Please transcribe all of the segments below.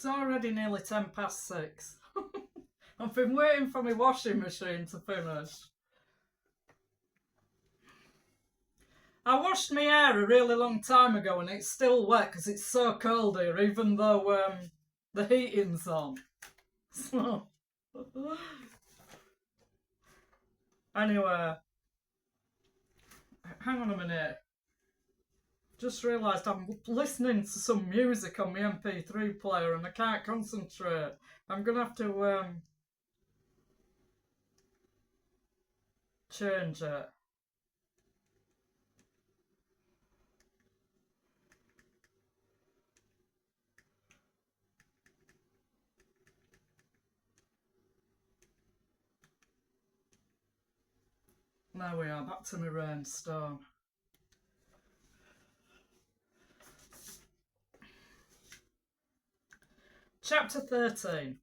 It's already nearly 6:10. I've been waiting for my washing machine to finish. I washed my hair a really long time ago and it's still wet because it's so cold here, even though the heating's on. So, anyway, hang on a minute. Just realised I'm listening to some music on my MP3 player and I can't concentrate. I'm going to have to change it. There we are, back to my rainstorm. Chapter 13.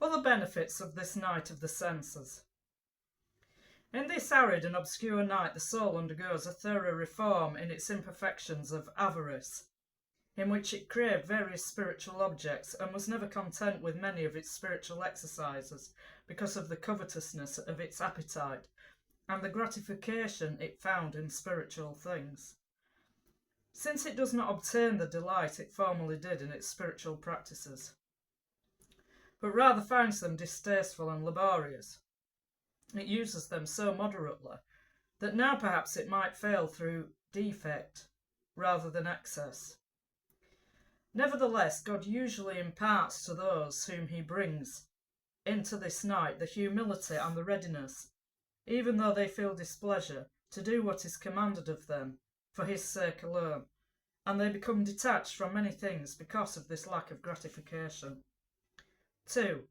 Other benefits of this night of the senses. In this arid and obscure night the soul undergoes a thorough reform in its imperfections of avarice, in which it craved various spiritual objects and was never content with many of its spiritual exercises because of the covetousness of its appetite and the gratification it found in spiritual things. Since it does not obtain the delight it formerly did in its spiritual practices, but rather finds them distasteful and laborious, it uses them so moderately that now perhaps it might fail through defect rather than excess. Nevertheless, God usually imparts to those whom he brings into this night the humility and the readiness, even though they feel displeasure, to do what is commanded of them for his sake alone, and they become detached from many things because of this lack of gratification. 2.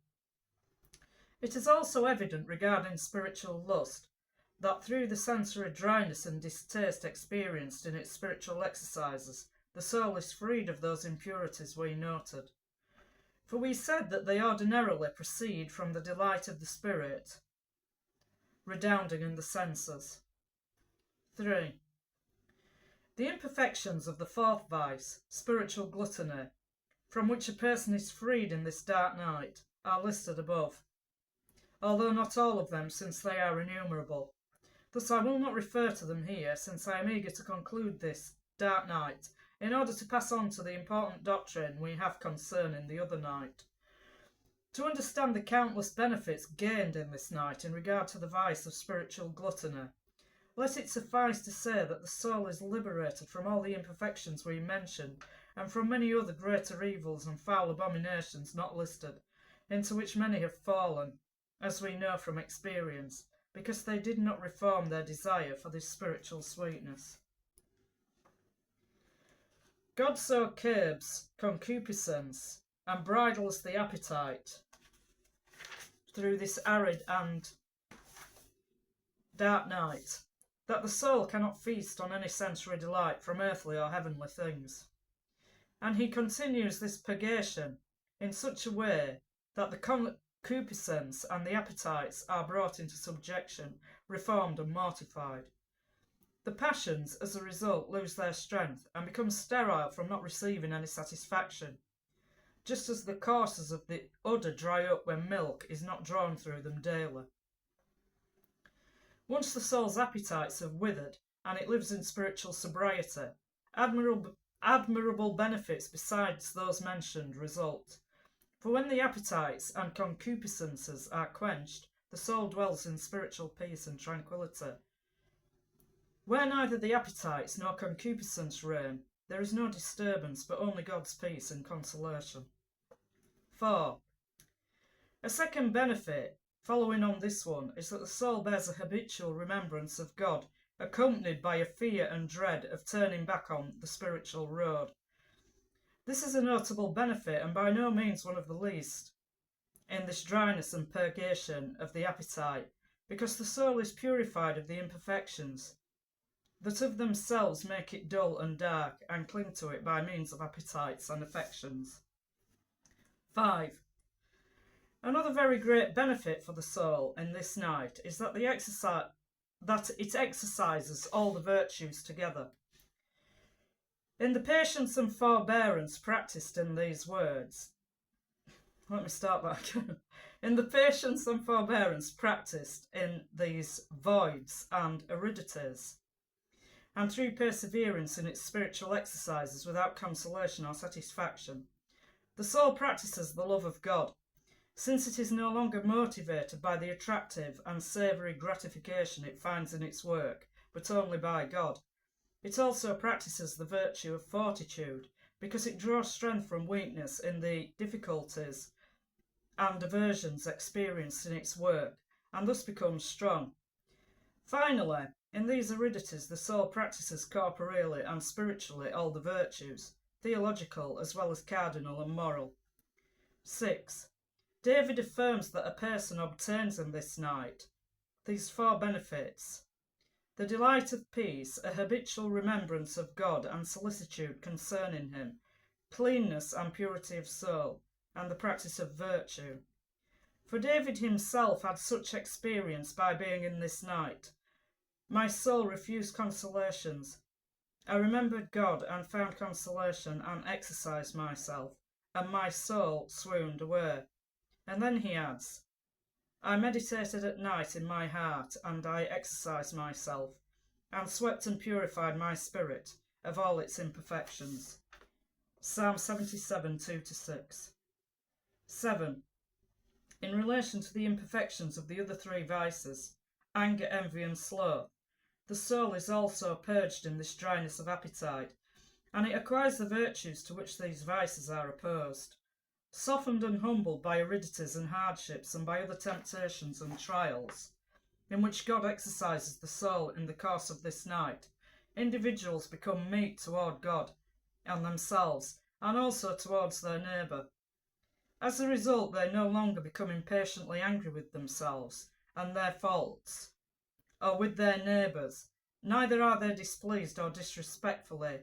It is also evident regarding spiritual lust that through the sensory dryness and distaste experienced in its spiritual exercises, the soul is freed of those impurities we noted. For we said that they ordinarily proceed from the delight of the spirit, redounding in the senses. 3. The imperfections of the fourth vice, spiritual gluttony, from which a person is freed in this dark night, are listed above, although not all of them, since they are innumerable. Thus I will not refer to them here, since I am eager to conclude this dark night, in order to pass on to the important doctrine we have concerning the other night. To understand the countless benefits gained in this night in regard to the vice of spiritual gluttony, let it suffice to say that the soul is liberated from all the imperfections we mentioned, and from many other greater evils and foul abominations not listed, into which many have fallen, as we know from experience, because they did not reform their desire for this spiritual sweetness. God so curbs concupiscence and bridles the appetite through this arid and dark night, that the soul cannot feast on any sensory delight from earthly or heavenly things. And he continues this purgation in such a way that the concupiscence and the appetites are brought into subjection, reformed and mortified. The passions, as a result, lose their strength and become sterile from not receiving any satisfaction, just as the courses of the udder dry up when milk is not drawn through them daily. Once the soul's appetites have withered and it lives in spiritual sobriety, admirable benefits besides those mentioned result. For when the appetites and concupiscences are quenched, the soul dwells in spiritual peace and tranquillity. Where neither the appetites nor concupiscence reign, there is no disturbance, but only God's peace and consolation. 4. A second benefit, following on this one, is that the soul bears a habitual remembrance of God, accompanied by a fear and dread of turning back on the spiritual road. This is a notable benefit, and by no means one of the least, in this dryness and purgation of the appetite, because the soul is purified of the imperfections that of themselves make it dull and dark, and cling to it by means of appetites and affections. 5. Another very great benefit for the soul in this night is that it exercises all the virtues together. In the patience and forbearance practised in these words, let me start back. In the patience and forbearance practised in these voids and aridities, and through perseverance in its spiritual exercises without consolation or satisfaction, the soul practices the love of God, since it is no longer motivated by the attractive and savoury gratification it finds in its work, but only by God. It also practices the virtue of fortitude, because it draws strength from weakness in the difficulties and aversions experienced in its work, and thus becomes strong. Finally, in these aridities the soul practices corporeally and spiritually all the virtues, theological as well as cardinal and moral. 6. David affirms that a person obtains in this night these 4 benefits: the delight of peace, a habitual remembrance of God and solicitude concerning him, cleanness and purity of soul, and the practice of virtue. For David himself had such experience by being in this night. My soul refused consolations. I remembered God and found consolation and exercised myself, and my soul swooned away. And then he adds, I meditated at night in my heart, and I exercised myself, and swept and purified my spirit of all its imperfections. Psalm 77, 2-6. 7. In relation to the imperfections of the other 3 vices, anger, envy, and sloth, the soul is also purged in this dryness of appetite, and it acquires the virtues to which these vices are opposed. Softened and humbled by aridities and hardships, and by other temptations and trials, in which God exercises the soul in the course of this night, individuals become meek toward God and themselves, and also towards their neighbour. As a result, they no longer become impatiently angry with themselves and their faults, or with their neighbours, neither are they displeased or disrespectfully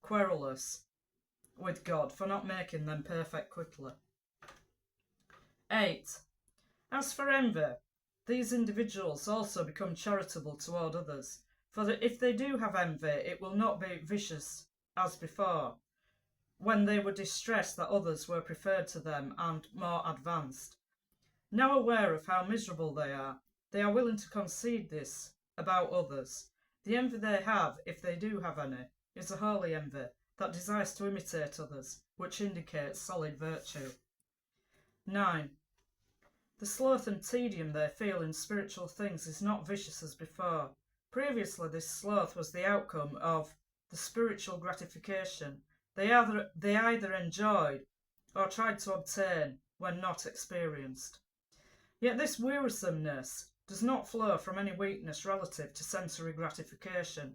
querulous with God for not making them perfect quickly. 8. As for envy, these individuals also become charitable toward others, for that if they do have envy, it will not be vicious as before, when they were distressed that others were preferred to them and more advanced. Now aware of how miserable they are willing to concede this about others. The envy they have, if they do have any, is a holy envy that desires to imitate others, which indicates solid virtue. 9. The sloth and tedium they feel in spiritual things is not vicious as before. Previously, this sloth was the outcome of the spiritual gratification they either enjoyed or tried to obtain when not experienced. Yet this wearisomeness does not flow from any weakness relative to sensory gratification,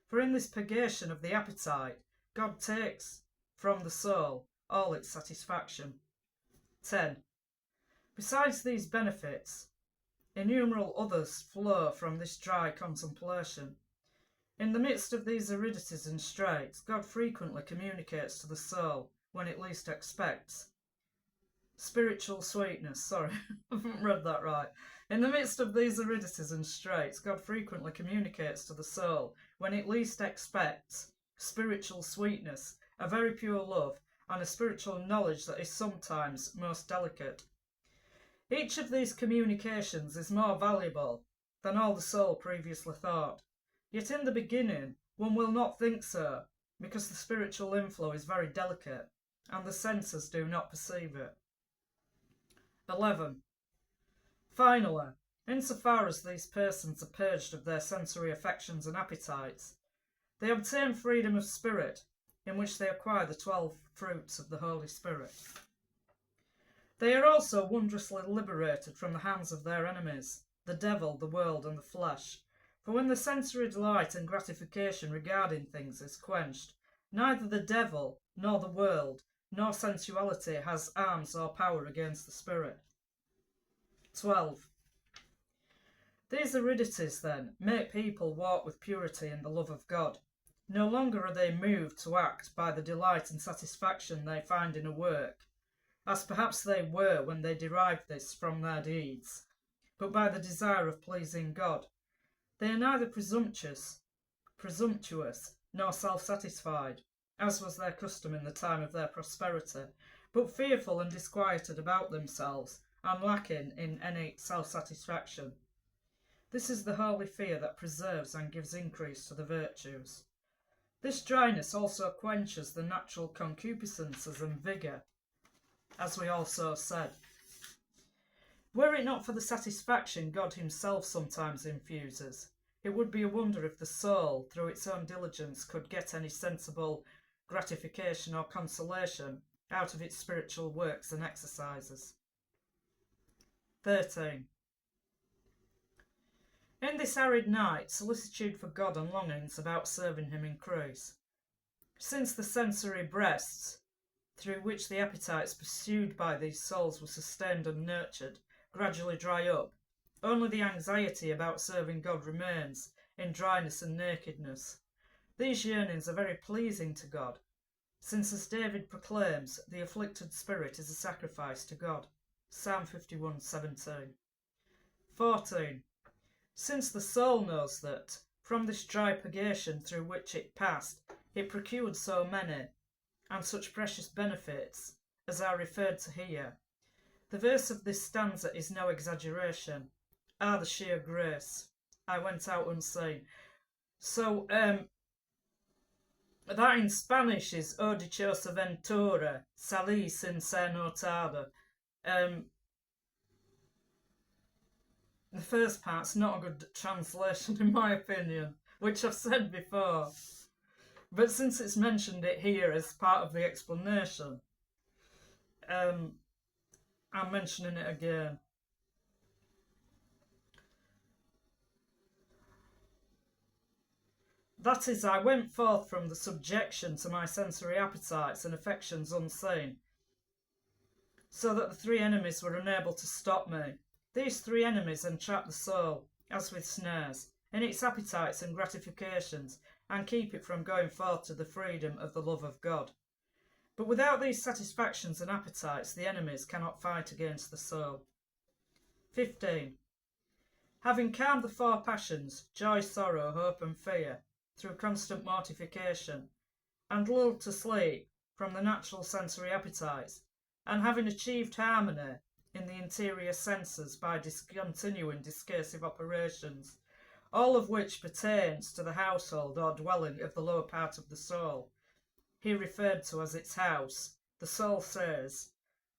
for in this purgation of the appetite, God takes from the soul all its satisfaction. 10. Besides these benefits, innumerable others flow from this dry contemplation. In the midst of these aridities and straits, God frequently communicates to the soul, when it least expects, spiritual sweetness. I haven't read that right. In the midst of these aridities and straits, God frequently communicates to the soul, when it least expects, spiritual sweetness, a very pure love, and a spiritual knowledge that is sometimes most delicate. Each of these communications is more valuable than all the soul previously thought. Yet in the beginning, one will not think so, because the spiritual inflow is very delicate, and the senses do not perceive it. 11. Finally, insofar as these persons are purged of their sensory affections and appetites, they obtain freedom of spirit, in which they acquire the 12 fruits of the Holy Spirit. They are also wondrously liberated from the hands of their enemies, the devil, the world, and the flesh. For when the sensory delight and gratification regarding things is quenched, neither the devil, nor the world, nor sensuality has arms or power against the spirit. 12. These aridities, then, make people walk with purity in the love of God. No longer are they moved to act by the delight and satisfaction they find in a work, as perhaps they were when they derived this from their deeds, but by the desire of pleasing God. They are neither presumptuous, nor self-satisfied, as was their custom in the time of their prosperity, but fearful and disquieted about themselves, and lacking in any self-satisfaction. This is the holy fear that preserves and gives increase to the virtues. This dryness also quenches the natural concupiscences and vigour, as we also said. Were it not for the satisfaction God himself sometimes infuses, it would be a wonder if the soul, through its own diligence, could get any sensible gratification or consolation out of its spiritual works and exercises. 13. In this arid night, solicitude for God and longings about serving him increase. Since the sensory breasts, through which the appetites pursued by these souls were sustained and nurtured, gradually dry up, only the anxiety about serving God remains in dryness and nakedness. These yearnings are very pleasing to God, since, as David proclaims, the afflicted spirit is a sacrifice to God. Psalm 51:17. 14. Since the soul knows that, from this dry purgation through which it passed, it procured so many, and such precious benefits, as are referred to here, the verse of this stanza is no exaggeration. The sheer grace. I went out unseen. So, that in Spanish is O dichosa ventura, salí sin ser notada. The first part's not a good translation in my opinion, which I've said before. But since it's mentioned it here as part of the explanation, I'm mentioning it again. That is, I went forth from the subjection to my sensory appetites and affections unseen, so that the three enemies were unable to stop me. These three enemies entrap the soul, as with snares, in its appetites and gratifications, and keep it from going forth to the freedom of the love of God. But without these satisfactions and appetites, the enemies cannot fight against the soul. 15. Having calmed the four passions, joy, sorrow, hope, and fear, through constant mortification, and lulled to sleep from the natural sensory appetites, and having achieved harmony in the interior senses by discontinuing discursive operations, all of which pertains to the household or dwelling of the lower part of the soul, here referred to as its house, the soul says,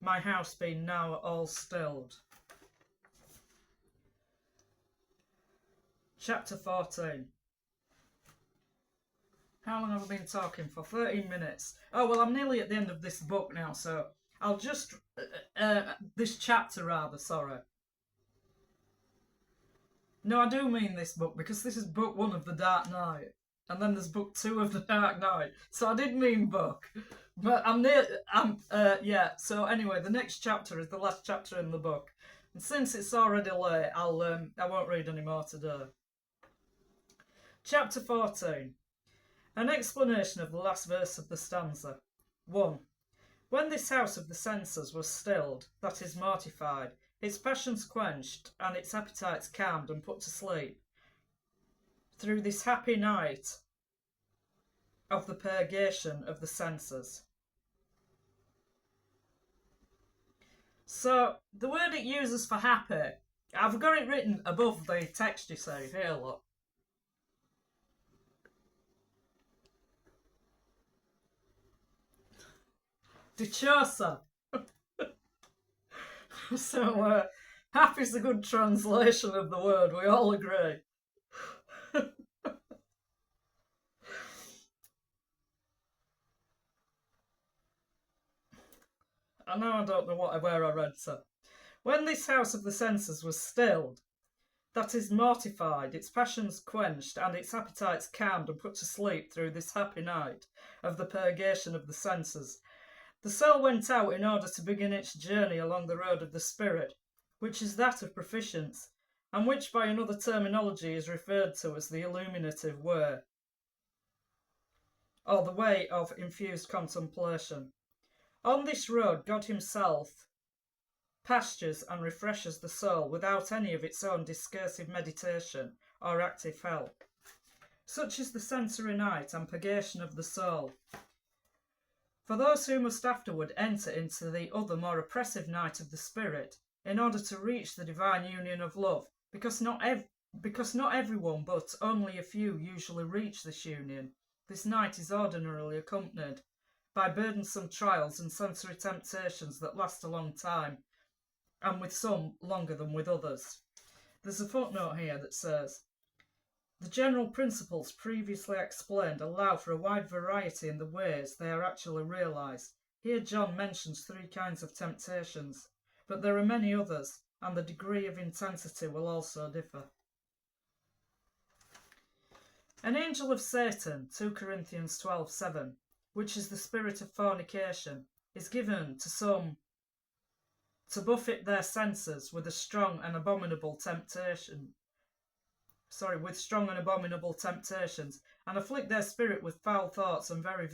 my house being now all stilled. Chapter 14. How long have I been talking for? 13 minutes. Oh, well, I'm nearly at the end of this book now, so I'll just... this chapter, rather, sorry. No, I do mean this book, because this is book 1 of The Dark Knight. And then there's book 2 of The Dark Knight. So I did mean book. But so anyway, the next chapter is the last chapter in the book. And since it's already late, I won't read any more today. Chapter 14. An explanation of the last verse of the stanza. 1. When this house of the senses was stilled, that is mortified, its passions quenched, and its appetites calmed and put to sleep, through this happy night of the purgation of the senses. So, the word it uses for happy, I've got it written above the text, you see. Here, look. Dichosa. So, happy's a good translation of the word, we all agree. I know I don't know where I read so. When this house of the senses was stilled, that is mortified, its passions quenched, and its appetites calmed and put to sleep through this happy night of the purgation of the senses, the soul went out in order to begin its journey along the road of the spirit, which is that of proficience, and which by another terminology is referred to as the illuminative way, or the way of infused contemplation. On this road, God himself pastures and refreshes the soul without any of its own discursive meditation or active help. Such is the sensory night and purgation of the soul, For those who must afterward enter into the other more oppressive night of the spirit, in order to reach the divine union of love, because not everyone but only a few usually reach this union, this night is ordinarily accompanied by burdensome trials and sensory temptations that last a long time, and with some longer than with others. There's a footnote here that says, the general principles previously explained allow for a wide variety in the ways they are actually realised. Here John mentions 3 kinds of temptations, but there are many others, and the degree of intensity will also differ. An angel of Satan, 2 Corinthians 12:7, which is the spirit of fornication, is given to some to buffet their senses with strong and abominable temptations, and afflict their spirit with foul thoughts and very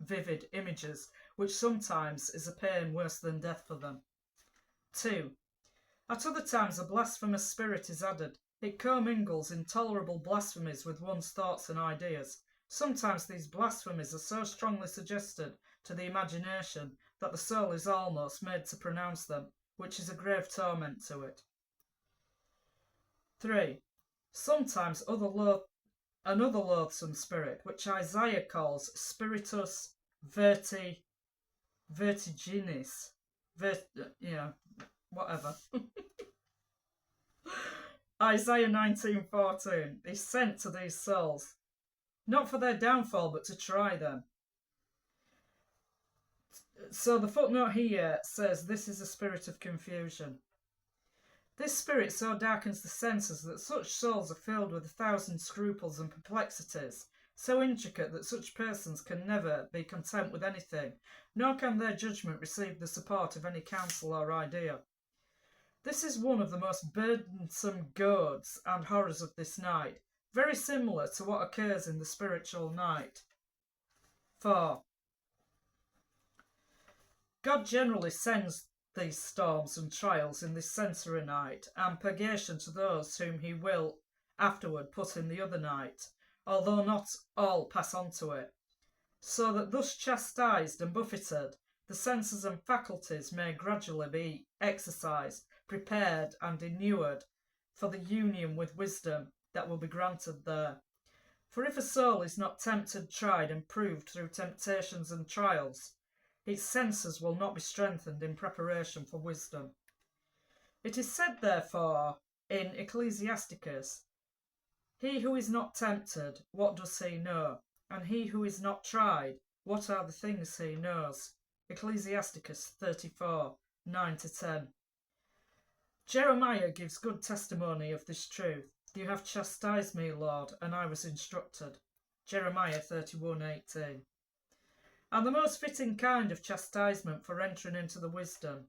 vivid images, which sometimes is a pain worse than death for them. 2. At other times a blasphemous spirit is added. It commingles intolerable blasphemies with one's thoughts and ideas. Sometimes these blasphemies are so strongly suggested to the imagination that the soul is almost made to pronounce them, which is a grave torment to it. 3. Sometimes another loathsome spirit, which Isaiah calls spiritus vertiginis, whatever. Isaiah 19:14 is sent to these souls, not for their downfall, but to try them. So the footnote here says this is a spirit of confusion. This spirit so darkens the senses that such souls are filled with 1,000 scruples and perplexities, so intricate that such persons can never be content with anything, nor can their judgment receive the support of any counsel or idea. This is one of the most burdensome goads and horrors of this night, very similar to what occurs in the spiritual night. 4. God generally sends these storms and trials in this sensory night, and purgation to those whom he will afterward put in the other night, although not all pass on to it, so that thus chastised and buffeted, the senses and faculties may gradually be exercised, prepared and inured for the union with wisdom that will be granted there. For if a soul is not tempted, tried and proved through temptations and trials, its senses will not be strengthened in preparation for wisdom. It is said, therefore, in Ecclesiasticus, he who is not tempted, what does he know? And he who is not tried, what are the things he knows? Ecclesiasticus 34:9-10. Jeremiah gives good testimony of this truth. You have chastised me, Lord, and I was instructed. Jeremiah 31:18. And the most fitting kind of chastisement for entering into wisdom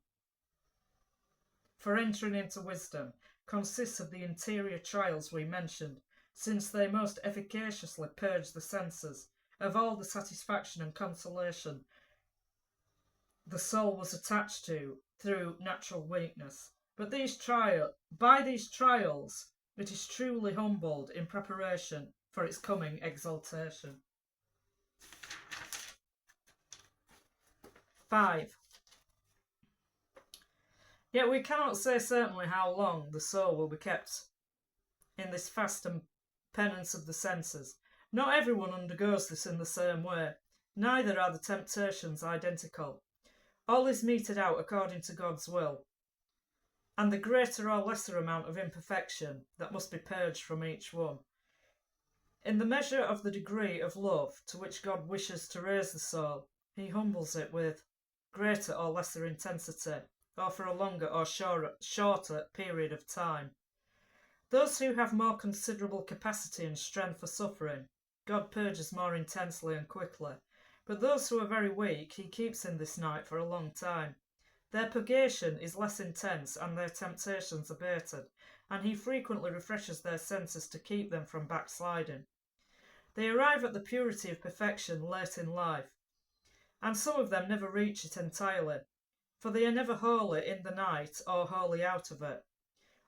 consists of the interior trials we mentioned, since they most efficaciously purge the senses of all the satisfaction and consolation the soul was attached to through natural weakness. But by these trials it is truly humbled in preparation for its coming exaltation. 5. Yet we cannot say certainly how long the soul will be kept in this fast and penance of the senses. Not everyone undergoes this in the same way, neither are the temptations identical. All is meted out according to God's will, and the greater or lesser amount of imperfection that must be purged from each one. In the measure of the degree of love to which God wishes to raise the soul, he humbles it with greater or lesser intensity, or for a longer or shorter period of time. Those who have more considerable capacity and strength for suffering, God purges more intensely and quickly, but those who are very weak he keeps in this night for a long time. Their purgation is less intense and their temptations abated, and he frequently refreshes their senses to keep them from backsliding. They arrive at the purity of perfection late in life, and some of them never reach it entirely, for they are never wholly in the night or wholly out of it.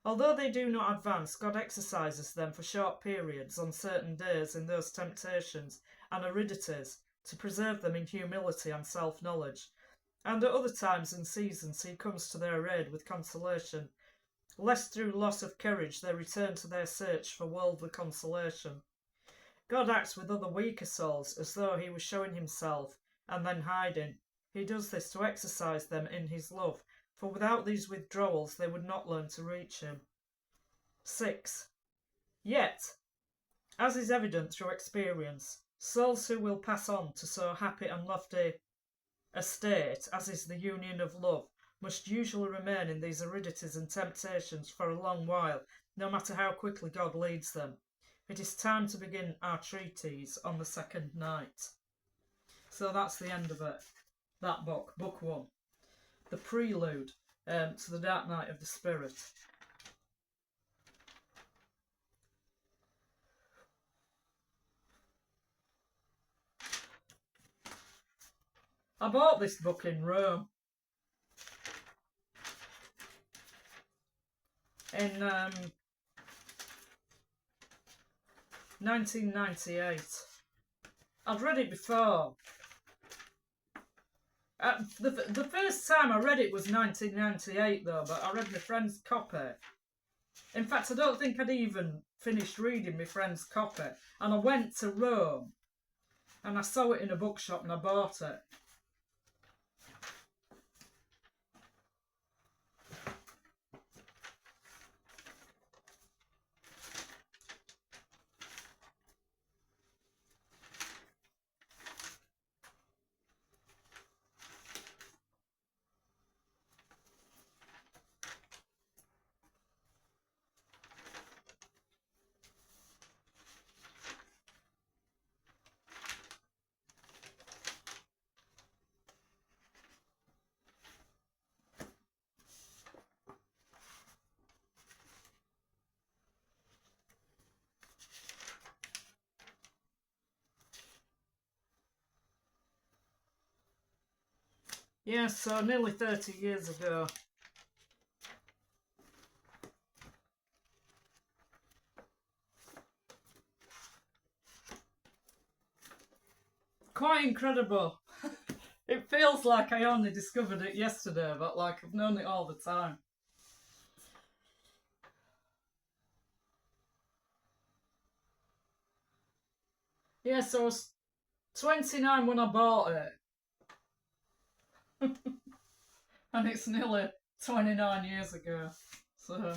Although they do not advance, God exercises them for short periods on certain days in those temptations and aridities to preserve them in humility and self-knowledge, and at other times and seasons he comes to their aid with consolation, lest through loss of courage they return to their search for worldly consolation. God acts with other weaker souls as though he was showing himself and then hiding. He does this to exercise them in his love, for without these withdrawals they would not learn to reach him. 6. Yet, as is evident through experience, souls who will pass on to so happy and lofty a state as is the union of love must usually remain in these aridities and temptations for a long while, no matter how quickly God leads them. It is time to begin our treatise on the second night. So that's the end of it. That book, book 1. The prelude to the Dark Night of the Spirit. I bought this book in Rome in 1998. I'd read it before. The first time I read it was 1998 though, but I read my friend's copy. In fact, I don't think I'd even finished reading my friend's copy, and I went to Rome and I saw it in a bookshop and I bought it. Yeah, so nearly 30 years ago. Quite incredible. It feels like I only discovered it yesterday, but like I've known it all the time. Yeah, so I was 29 when I bought it. And it's nearly 29 years ago. So...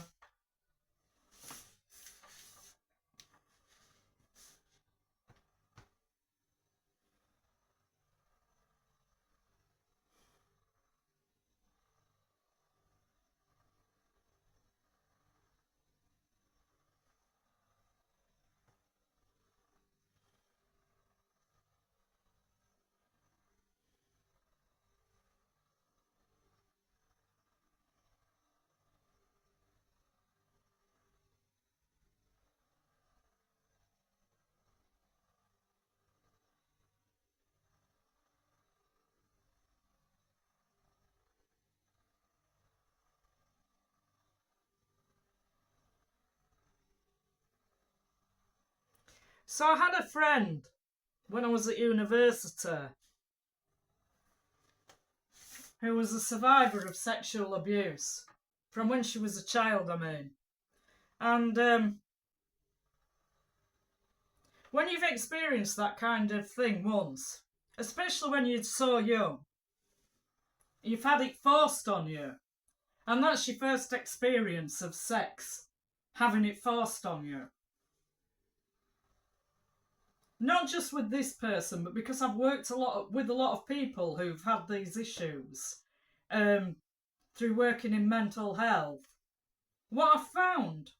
So I had a friend when I was at university who was a survivor of sexual abuse from when she was a child, I mean. And when you've experienced that kind of thing once, especially when you're so young, you've had it forced on you. And that's your first experience of sex, having it forced on you. Not just with this person, but because I've worked with a lot of people who've had these issues through working in mental health. What I've found,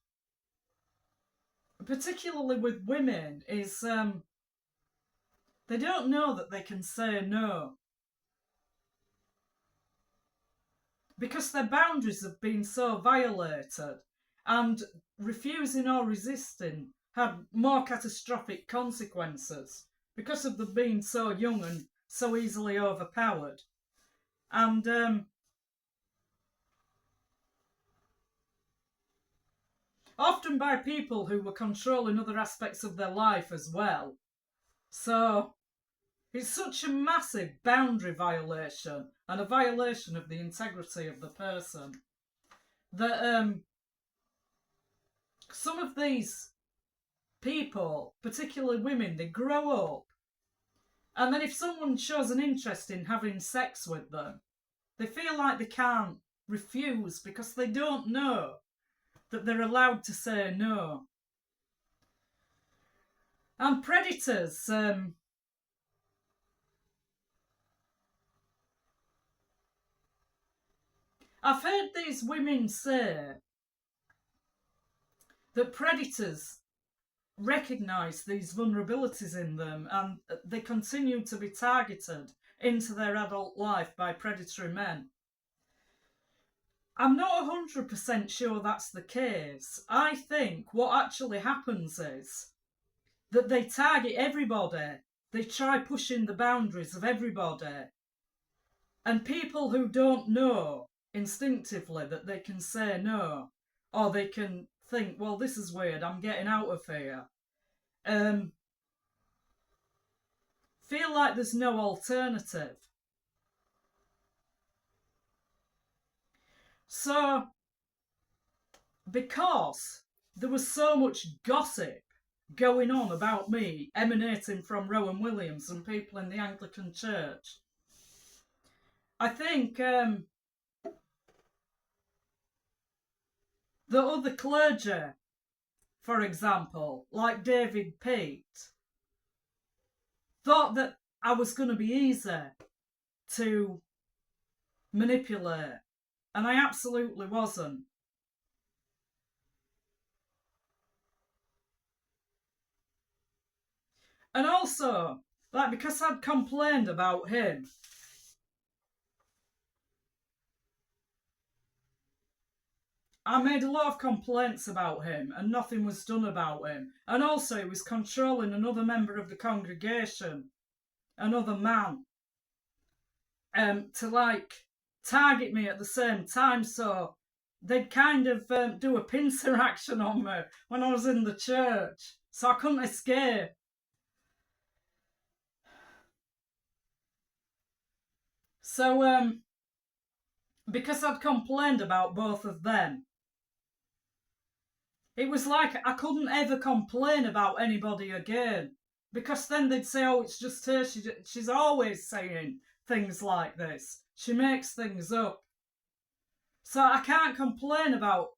particularly with women, is they don't know that they can say no. Because their boundaries have been so violated, and refusing or resisting had more catastrophic consequences because of them being so young and so easily overpowered. And often by people who were controlling other aspects of their life as well. So It's such a massive boundary violation and a violation of the integrity of the person that some of these people, particularly women, they grow up, and then if someone shows an interest in having sex with them, they feel like they can't refuse because they don't know that they're allowed to say no. And predators, I've heard these women say that predators recognise these vulnerabilities in them and they continue to be targeted into their adult life by predatory men. I'm not 100% sure that's the case. I think what actually happens is that they target everybody. They try pushing the boundaries of everybody. And people who don't know instinctively that they can say no, or they can think, well, this is weird, I'm getting out of here, feel like there's no alternative. So, because there was so much gossip going on about me emanating from Rowan Williams and people in the Anglican Church, I think the other clergy, for example, like David Pete, thought that I was going to be easy to manipulate, and I absolutely wasn't. And also, like, because I'd complained about him, I made a lot of complaints about him and nothing was done about him. And also he was controlling another member of the congregation, another man, to like target me at the same time. So they'd kind of do a pincer action on me when I was in the church. So I couldn't escape. So because I'd complained about both of them, it was like I couldn't ever complain about anybody again. Because then they'd say, oh, it's just her. She's always saying things like this. She makes things up. So I can't complain about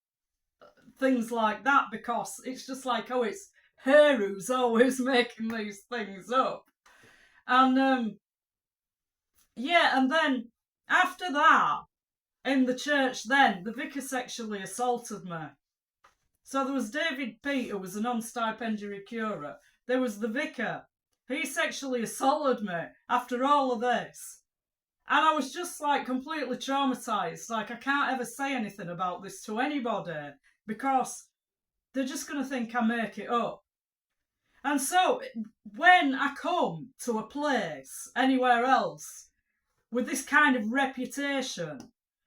things like that because it's just like, oh, it's her who's always making these things up. And yeah, and then after that, in the church then, the vicar sexually assaulted me. So there was David Pete, who was a non-stipendiary curer. There was the vicar. He sexually assaulted me after all of this. And I was just like completely traumatised. Like, I can't ever say anything about this to anybody because they're just going to think I make it up. And so when I come to a place anywhere else with this kind of reputation,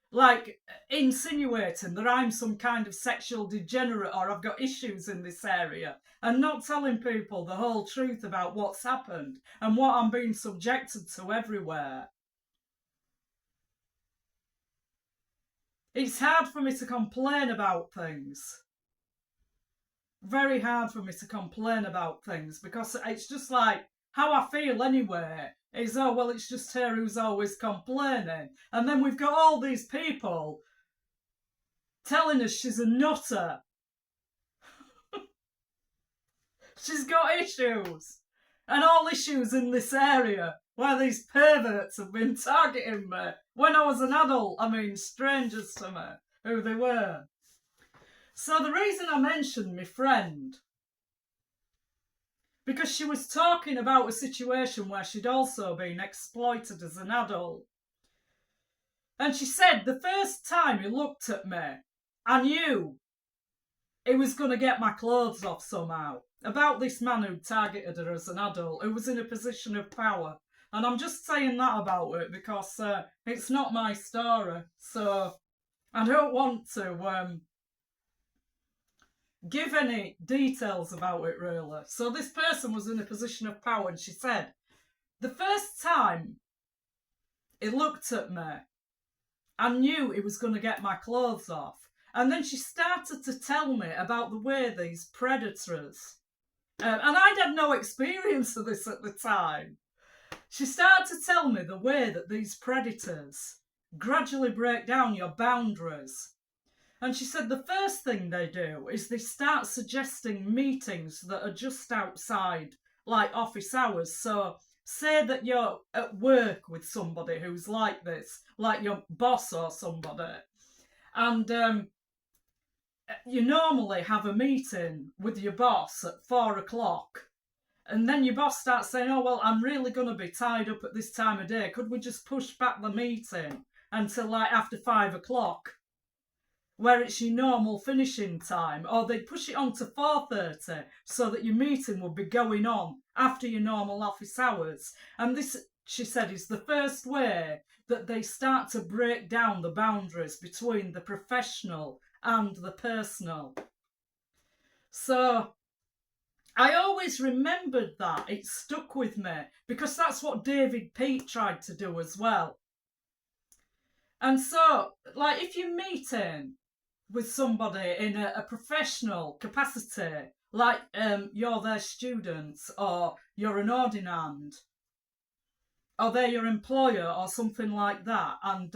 like insinuating that I'm some kind of sexual degenerate or I've got issues in this area, and not telling people the whole truth about what's happened and what I'm being subjected to everywhere, it's hard for me to complain about things. Very hard for me to complain about things because it's just like how I feel anyway is, oh, well, it's just her who's always complaining. And then we've got all these people telling us she's a nutter. She's got issues. And all issues in this area where these perverts have been targeting me. When I was an adult, I mean, strangers to me, who they were. So the reason I mentioned my friend, because she was talking about a situation where she'd also been exploited as an adult. And she said the first time he looked at me, I knew he was going to get my clothes off somehow. About this man who targeted her as an adult, who was in a position of power. And I'm just saying that about it because it's not my story. So I don't want to give any details about it, really. So this person was in a position of power, and she said The first time he looked at me, I knew he was going to get my clothes off. And then she started to tell me about the way these predators, and I'd had no experience of this at the time. She started to tell me the way that these predators gradually break down your boundaries. And she said the first thing they do is they start suggesting meetings that are just outside, like office hours. So say that you're at work with somebody who's like this, like your boss or somebody, and you normally have a meeting with your boss at 4 o'clock. And then your boss starts saying, oh, well, I'm really going to be tied up at this time of day. Could we just push back the meeting until like after 5 o'clock, where it's your normal finishing time? Or they'd push it on to 4:30 so that your meeting would be going on after your normal office hours. And this, she said, is the first way that they start to break down the boundaries between the professional and the personal. So I always remembered that. It stuck with me because that's what David Peat tried to do as well. And so, like, if you're meeting with somebody in a professional capacity, like you're their students or you're an ordinand or they're your employer or something like that, and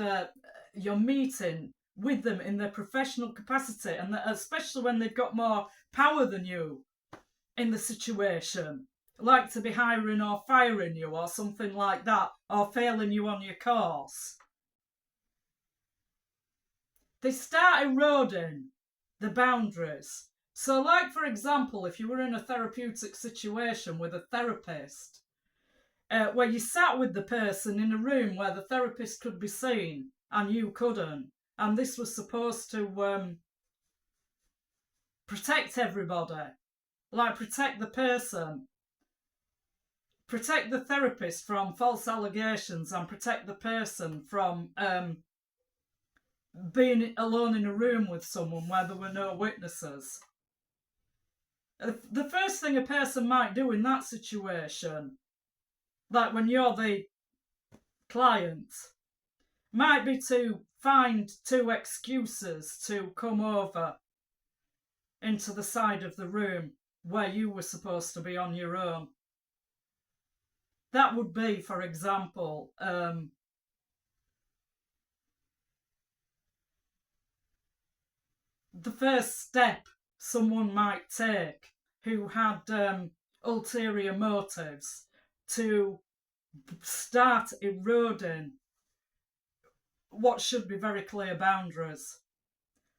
you're meeting with them in their professional capacity, and especially when they've got more power than you in the situation, like to be hiring or firing you or something like that, or failing you on your course, they start eroding the boundaries. So, like, for example, if you were in a therapeutic situation with a therapist, where you sat with the person in a room where the therapist could be seen and you couldn't, and this was supposed to protect everybody, like protect the person, protect the therapist from false allegations, and protect the person from being alone in a room with someone where there were no witnesses. The first thing a person might do in that situation, like when you're the client, might be to find 2 excuses to come over into the side of the room where you were supposed to be on your own. That would be, for example, the first step someone might take who had ulterior motives to start eroding what should be very clear boundaries.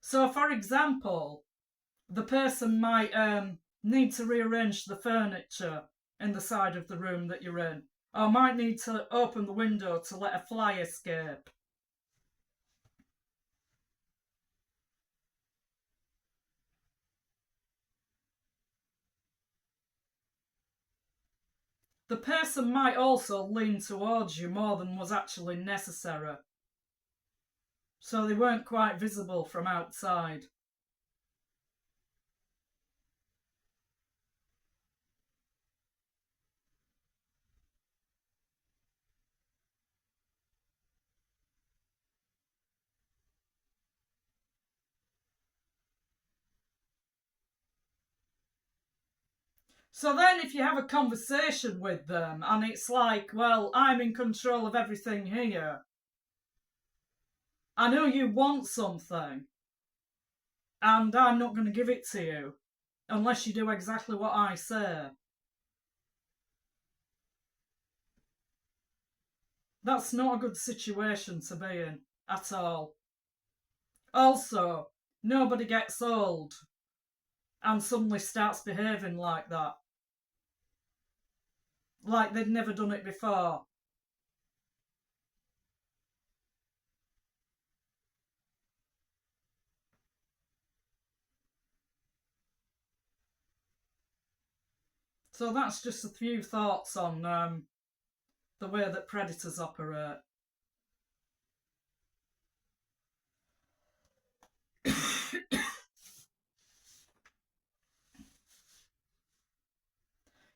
So, for example, the person might need to rearrange the furniture in the side of the room that you're in, or might need to open the window to let a fly escape. The person might also lean towards you more than was actually necessary, so they weren't quite visible from outside. So then if you have a conversation with them and it's like, well, I'm in control of everything here. I know you want something and I'm not going to give it to you unless you do exactly what I say. That's not a good situation to be in at all. Also, nobody gets old and suddenly starts behaving like that. Like they'd never done it before. So that's just a few thoughts on the way that predators operate.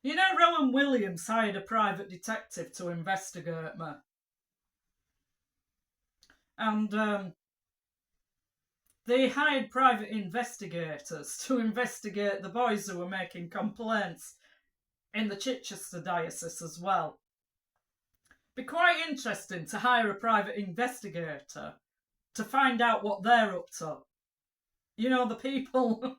You know, Rowan Williams hired a private detective to investigate me. And they hired private investigators to investigate the boys who were making complaints in the Chichester diocese as well. Be quite interesting to hire a private investigator to find out what they're up to. You know, the people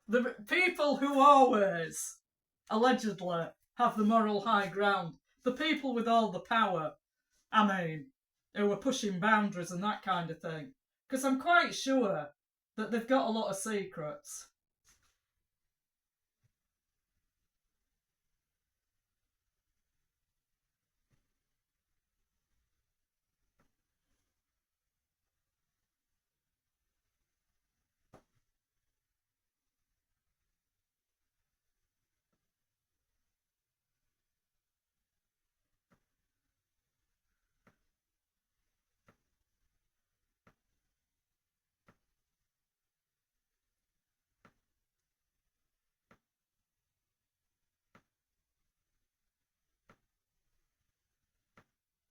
the people who always allegedly have the moral high ground, the people with all the power, I mean, who are pushing boundaries and that kind of thing. Because I'm quite sure that they've got a lot of secrets.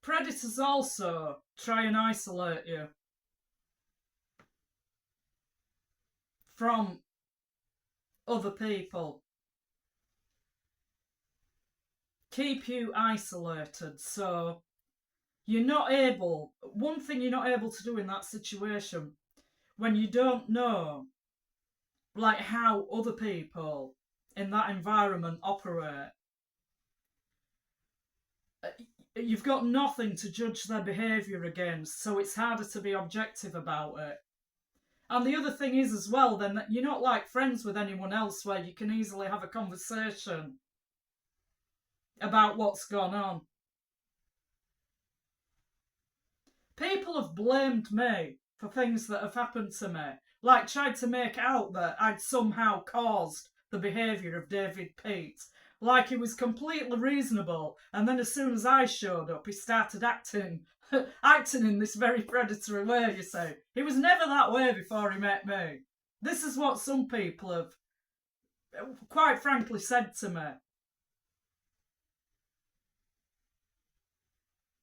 Predators also try and isolate you from other people. Keep you isolated, so you're not able, one thing you're not able to do in that situation, when you don't know, like, how other people in that environment operate, you've got nothing to judge their behaviour against, so it's harder to be objective about it. And the other thing is as well, then, that you're not like friends with anyone else where you can easily have a conversation about what's gone on. People have blamed me for things that have happened to me, like tried to make out that I'd somehow caused the behaviour of David Pete, like he was completely reasonable, and then as soon as I showed up, he started acting in this very predatory way, you see. He was never that way before he met me. This is what some people have, quite frankly, said to me.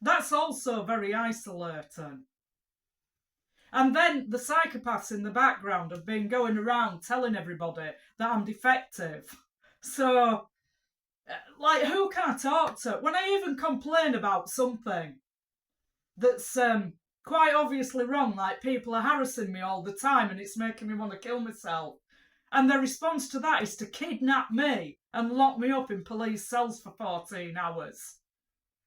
That's also very isolating. And then the psychopaths in the background have been going around telling everybody that I'm defective. So, like, who can I talk to? When I even complain about something that's quite obviously wrong, like people are harassing me all the time and it's making me want to kill myself, and their response to that is to kidnap me and lock me up in police cells for 14 hours.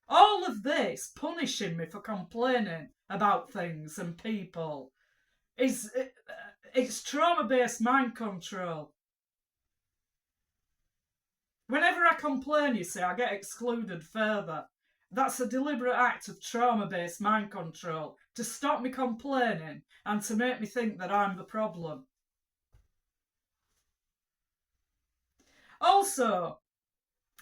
All of this punishing me for complaining about things and people it's trauma-based mind control. Whenever I complain, you see, I get excluded further. That's a deliberate act of trauma-based mind control to stop me complaining and to make me think that I'm the problem. Also,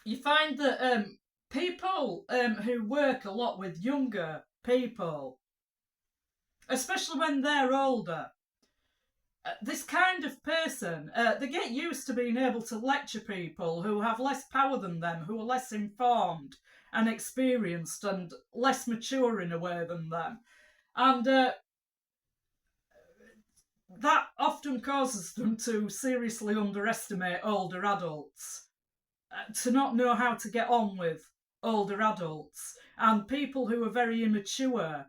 you find that people who work a lot with younger people, especially when they're older, this kind of person, they get used to being able to lecture people who have less power than them, who are less informed and experienced and less mature in a way than them. And that often causes them to seriously underestimate older adults, to not know how to get on with older adults. And people who are very immature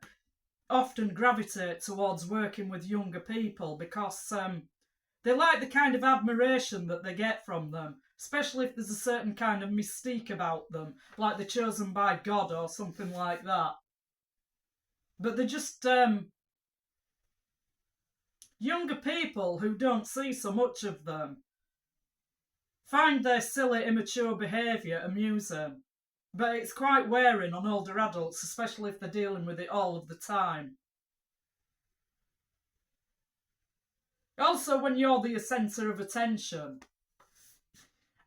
often gravitate towards working with younger people because they like the kind of admiration that they get from them, especially if there's a certain kind of mystique about them, like they're chosen by God or something like that. But they're just younger people who don't see so much of them find their silly, immature behaviour amusing. But it's quite wearing on older adults, especially if they're dealing with it all of the time. Also, when you're the centre of attention,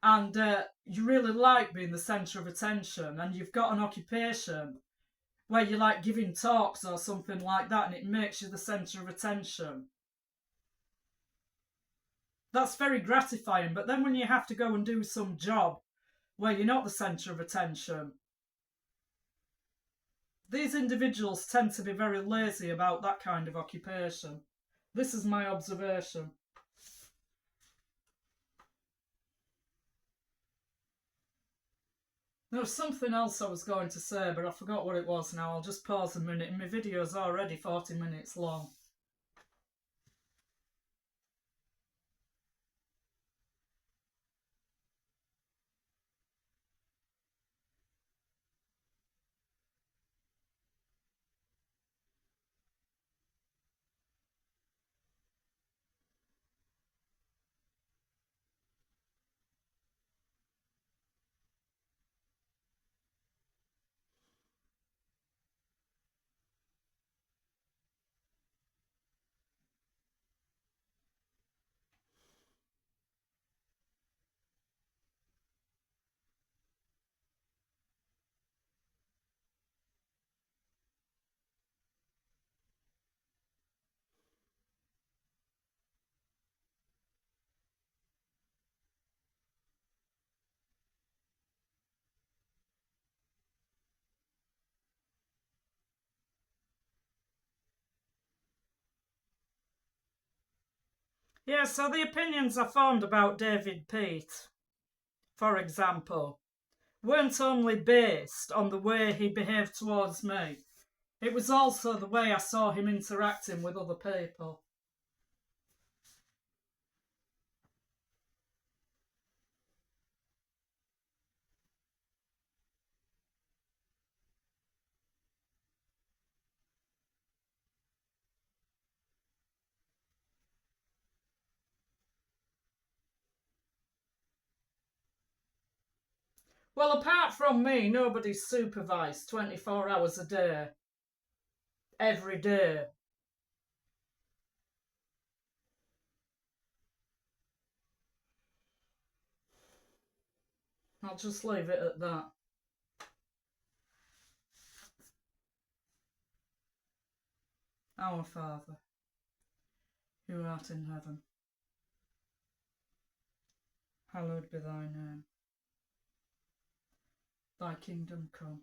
and you really like being the centre of attention, and you've got an occupation where you like giving talks or something like that, and it makes you the centre of attention, That's very gratifying, but then when you have to go and do some job where you're not the centre of attention, these individuals tend to be very lazy about that kind of occupation. This is my observation. There was something else I was going to say, but I forgot what it was now. I'll just pause a minute, and my video's already 40 minutes long. Yeah, so the opinions I formed about David Peat, for example, weren't only based on the way he behaved towards me, it was also the way I saw him interacting with other people. Well, apart from me, nobody's supervised 24 hours a day, every day. I'll just leave it at that. Our Father, who art in heaven, hallowed be thy name. Thy kingdom come,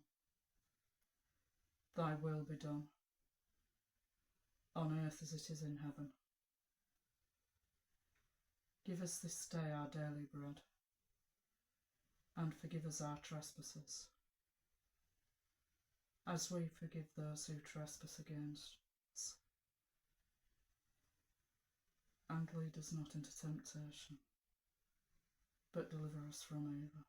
thy will be done, on earth as it is in heaven. Give us this day our daily bread, and forgive us our trespasses, as we forgive those who trespass against us. And lead us not into temptation, but deliver us from evil.